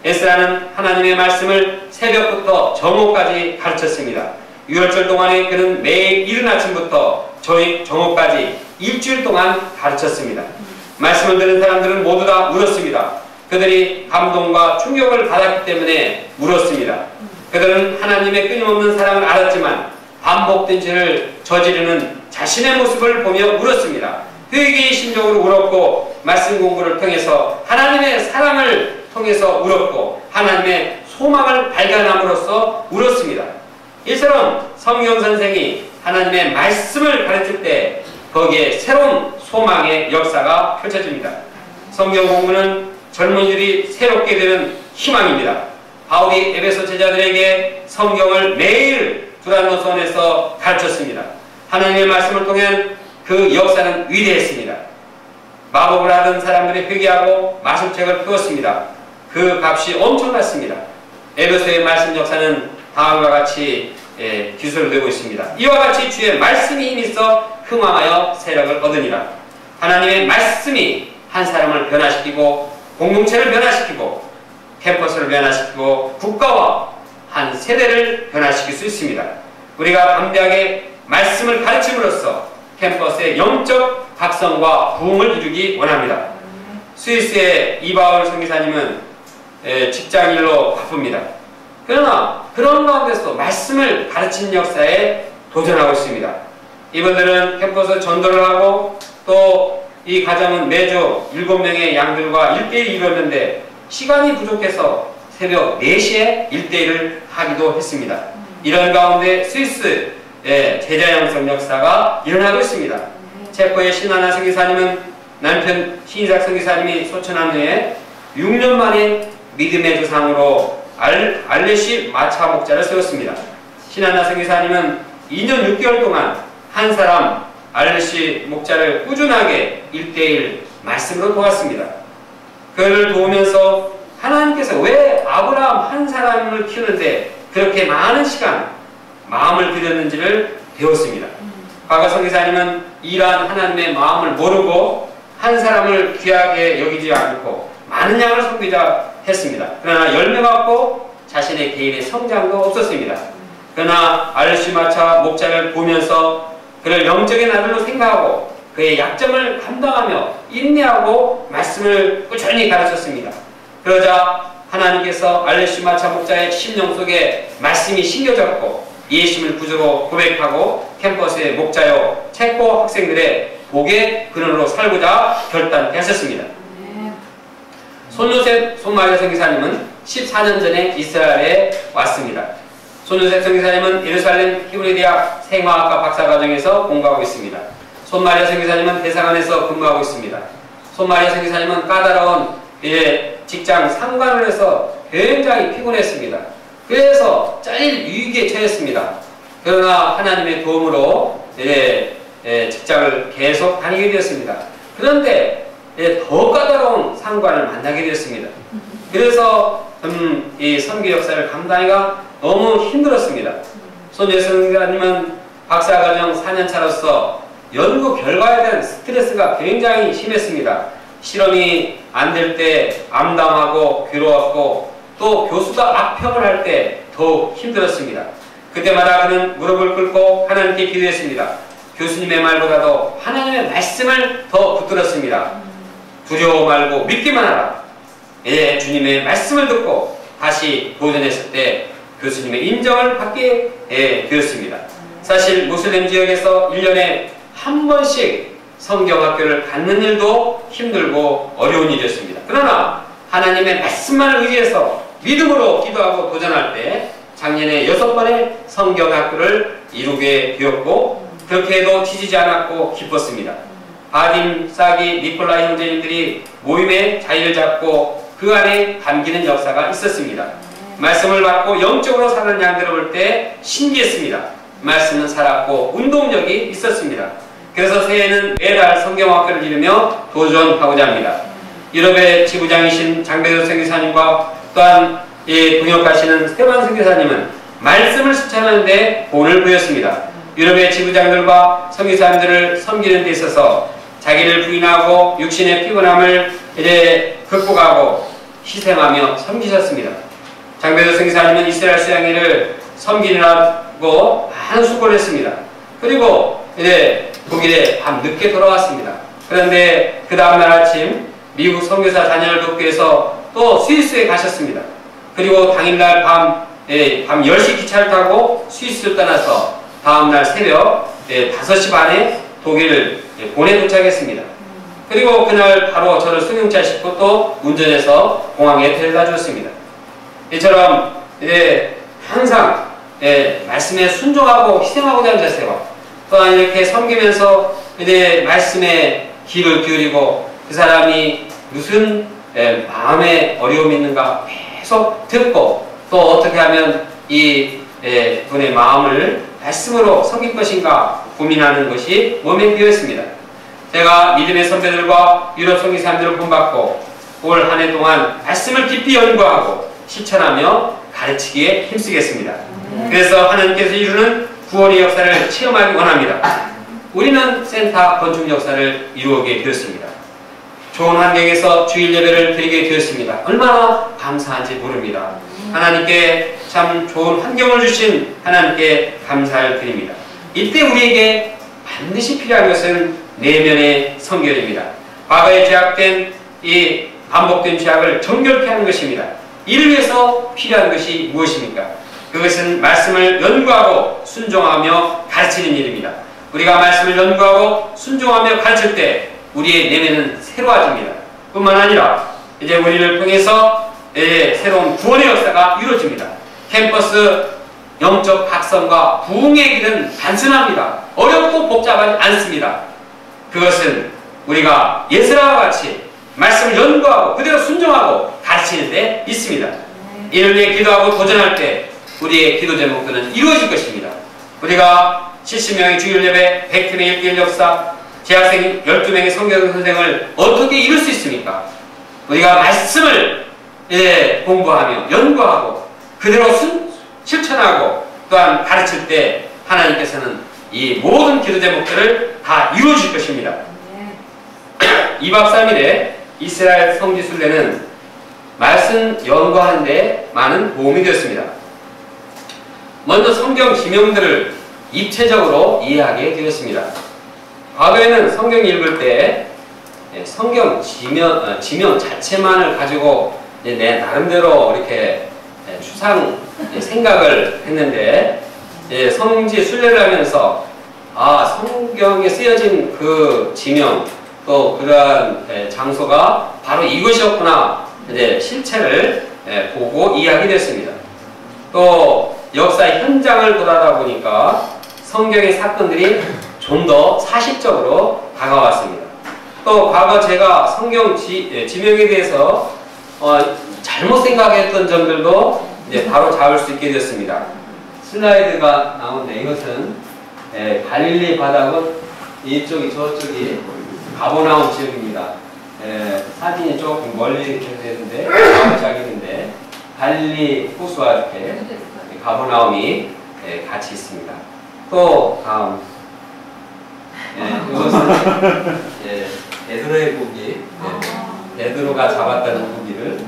에스라는 하나님의 말씀을 새벽부터 정오까지 가르쳤습니다. 유월절 동안에 그는 매일 이른 아침부터 정오까지 일주일 동안 가르쳤습니다. 말씀을 들은 사람들은 모두 다 울었습니다. 그들이 감동과 충격을 받았기 때문에 울었습니다. 그들은 하나님의 끊임없는 사랑을 알았지만 반복된 죄를 저지르는 자신의 모습을 보며 울었습니다. 회개의 심정으로 울었고 말씀 공부를 통해서 하나님의 사랑을 통해서 울었고 하나님의 소망을 발견함으로써 울었습니다. 이처럼 성경 선생이 하나님의 말씀을 가르칠 때 거기에 새로운 소망의 역사가 펼쳐집니다. 성경 공부는 젊은이들이 새롭게 되는 희망입니다. 바울이 에베소 제자들에게 성경을 매일 두란노선에서 가르쳤습니다. 하나님의 말씀을 통한 그 역사는 위대했습니다. 마법을 하던 사람들이 회개하고 마술책을 펴었습니다. 그 값이 엄청났습니다. 에베소의 말씀 역사는 다음과 같이 기술되고 있습니다. 이와 같이 주의 말씀이 힘있어 흥왕하여 세력을 얻으니라. 하나님의 말씀이 한 사람을 변화시키고 공동체를 변화시키고 캠퍼스를 변화시키고 국가와 한 세대를 변화시킬 수 있습니다. 우리가 담대하게 말씀을 가르침으로써 캠퍼스의 영적 각성과 부흥을 이루기 원합니다. 스위스의 이바울 선교사님은 직장일로 바쁩니다. 그러나 그런 가운데서 말씀을 가르치는 역사에 도전하고 있습니다. 이분들은 캠퍼스 전도를 하고 또 이 가정은 매주 7명의 양들과 1대1 이뤘는데 시간이 부족해서 새벽 4시에 1대1을 하기도 했습니다. 이런 가운데 스위스 제자 양성 역사가 일어나고 있습니다. 체코의 신하나 선교사님은 남편 신이삭 선교사님이 소천한 후에 6년 만에 믿음의 조상으로 알레시 마차 목자를 세웠습니다. 신하나 선교사님은 2년 6개월 동안 한 사람 알레시 목자를 꾸준하게 1대1 말씀으로 도왔습니다. 그를 도우면서 하나님께서 왜 아브라함 한 사람을 키우는데 그렇게 많은 시간 마음을 들였는지를 배웠습니다. 과거 선교사님은 이러한 하나님의 마음을 모르고 한 사람을 귀하게 여기지 않고 많은 양을 섬기자 했습니다. 그러나 열매가 없고 자신의 개인의 성장도 없었습니다. 그러나 알시마차 목자를 보면서 그를 영적인 아들로 생각하고 그의 약점을 감당하며 인내하고 말씀을 꾸준히 가르쳤습니다. 그러자 하나님께서 알레시마차 목자의 심령 속에 말씀이 심겨졌고 예수님을 구주로 고백하고 캠퍼스의 목자요 체코 학생들의 복의 근원으로 살고자 결단케 하셨습니다. 손요셉 손마리아 선교사님은 14년 전에 이스라엘에 왔습니다. 손요셉 선교사님은 예루살렘 히브리 대학 생화학과 박사과정에서 공부하고 있습니다. 손마리아 선교사님은 대사관에서 근무하고 있습니다. 손마리아 선교사님은 까다로운 직장 상관을 해서 굉장히 피곤했습니다. 그래서 잘릴 위기에 처했습니다. 그러나 하나님의 도움으로 직장을 계속 다니게 되었습니다. 그런데 더 까다로운 상관을 만나게 되었습니다. 그래서 이 선교 역사를 감당하기가 너무 힘들었습니다. 손예수 선교사님은 박사과정 4년차로서 연구 결과에 대한 스트레스가 굉장히 심했습니다. 실험이 안 될 때 암담하고 괴로웠고 또 교수가 악평을 할 때 더욱 힘들었습니다. 그때마다 그는 무릎을 꿇고 하나님께 기도했습니다. 교수님의 말보다도 하나님의 말씀을 더 붙들었습니다. 두려워 말고 믿기만 하라. 주님의 말씀을 듣고 다시 도전했을 때 교수님의 인정을 받게 되었습니다. 사실 무슬림 지역에서 1년에 한 번씩 성경학교를 갖는 일도 힘들고 어려운 일이었습니다. 그러나 하나님의 말씀만을 의지해서 믿음으로 기도하고 도전할 때 작년에 6번의 성경학교를 이루게 되었고 그렇게 해도 지지지 않았고 기뻤습니다. 바딤, 사기, 니콜라이 형제님들이 모임의 자리를 잡고 그 안에 담기는 역사가 있었습니다. 말씀을 받고 영적으로 사는 양들을 볼 때 신기했습니다. 말씀은 살았고 운동력이 있었습니다. 그래서 새해에는 매달 성경학교를 이루며 도전하고자 합니다. 유럽의 지부장이신 장배도 선교사님과 또한 동역하시는 스테반 선교사님은 말씀을 실천하는 데 본을 보였습니다. 유럽의 지부장들과 선교사님들을 섬기는 데 있어서 자기를 부인하고 육신의 피곤함을 극복하고 희생하며 섬기셨습니다. 장배도 선교사님은 이스라엘 수양회를 섬기느라고 많은 수고를 했습니다. 그리고 이제 독일에 밤 늦게 돌아왔습니다. 그런데 그 다음날 아침 미국 선교사 자녀를 돕기 위해서 또 스위스에 가셨습니다. 그리고 당일날 밤 10시 기차를 타고 스위스를 떠나서 다음날 새벽 5시 반에 독일을 본에 도착했습니다. 그리고 그날 바로 저를 승용차 싣고 또 운전해서 공항에 데려다 주었습니다. 이처럼 항상 말씀에 순종하고 희생하고자 하는 자세와 또한 이렇게 섬기면서 말씀에 귀를 기울이고 그 사람이 무슨 마음에 어려움이 있는가 계속 듣고 또 어떻게 하면 이 분의 마음을 말씀으로 섬길 것인가 고민하는 것이 몸에 비어있습니다. 제가 믿음의 선배들과 유럽 선교사님들을 본받고 올 한 해 동안 말씀을 깊이 연구하고 실천하며 가르치기에 힘쓰겠습니다. 그래서 하나님께서 이루는 구원의 역사를 체험하기 원합니다. 우리는 센터 건축 역사를 이루게 되었습니다. 좋은 환경에서 주일 예배를 드리게 되었습니다. 얼마나 감사한지 모릅니다. 하나님께 참 좋은 환경을 주신 하나님께 감사를 드립니다. 이때 우리에게 반드시 필요한 것은 내면의 성결입니다. 과거에 죄악된 이 반복된 죄악을 정결케 하는 것입니다. 이를 위해서 필요한 것이 무엇입니까? 그것은 말씀을 연구하고 순종하며 가르치는 일입니다. 우리가 말씀을 연구하고 순종하며 가르칠 때 우리의 내면은 새로워집니다. 뿐만 아니라 이제 우리를 통해서 새로운 구원의 역사가 이루어집니다. 캠퍼스 영적 각성과 부흥의 길은 단순합니다. 어렵고 복잡하지 않습니다. 그것은 우리가 예수라와 같이 말씀을 연구하고 그대로 순종하고 가르치는 데 있습니다. 이를 위해 기도하고 도전할 때 우리의 기도 제목들은 이루어질 것입니다. 우리가 70명의 주일 예배, 100팀의 1대1 역사, 재학생 12명의 성경 선생을 어떻게 이룰 수 있습니까? 우리가 말씀을 공부하며 연구하고 그대로 실천하고 또한 가르칠 때 하나님께서는 이 모든 기도 제목들을 다 이루어질 것입니다. 2박 3일에 이스라엘 성지순례는 말씀 연구하는 데 많은 도움이 되었습니다. 먼저 성경 지명들을 입체적으로 이해하게 되었습니다. 과거에는 성경 읽을 때 성경 지명 자체만을 가지고 내 나름대로 이렇게 추상 생각을 했는데 성지 순례를 하면서 성경에 쓰여진 그 지명 또 그러한 장소가 바로 이것이었구나 실체를 보고 이해하게 됐습니다. 또 역사 현장을 돌아다 보니까 성경의 사건들이 좀 더 사실적으로 다가왔습니다. 또 과거 제가 성경 지명에 대해서 잘못 생각했던 점들도 바로 잡을 수 있게 되었습니다. 슬라이드가 나오는데 이것은 갈릴리 바다군 이쪽이 저쪽이 가버나움 지역입니다. 사진이 조금 멀리 이렇게 되는데 작은데 갈릴리 호수와 이렇게 가버나움이 같이 있습니다. 또 다음 이것은 베드로의 고기 베드로가 잡았다는 고기를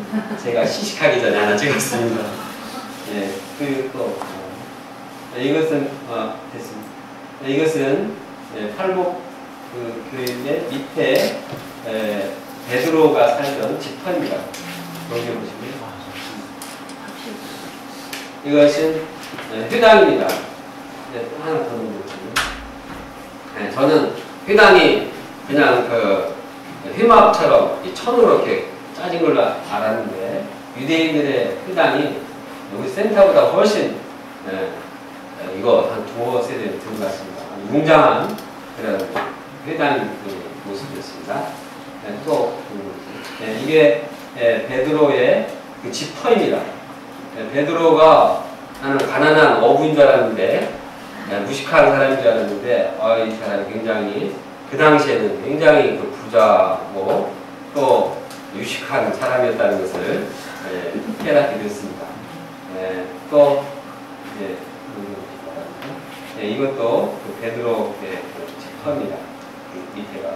제가 시식하기 전에 하나 찍었습니다. 그리고 또 이것은 됐습니다. 이것은 팔복 그 교회의 밑에 베드로가 살던 집터입니다. 여기 보시면 이것은 회당입니다. 하나 더 넣어보시면 저는 회당이 그냥 그 회막처럼 천으로 이렇게 짜진 걸로 알았는데 유대인들의 회당이 여기 센터보다 훨씬 이거 한 두어 세대 들고 갔습니다. 웅장한 그런 회당 모습이었습니다. 또 이게 베드로의 그 지퍼입니다. 베드로가 나는 가난한 어부인 줄 알았는데 무식한 사람인 줄 알았는데 이 사람이 굉장히 그 당시에는 굉장히 그 부자고 또 유식한 사람이었다는 것을 깨닫게 됐습니다. 또 이것도 그 베드로의 지퍼입니다. 밑에가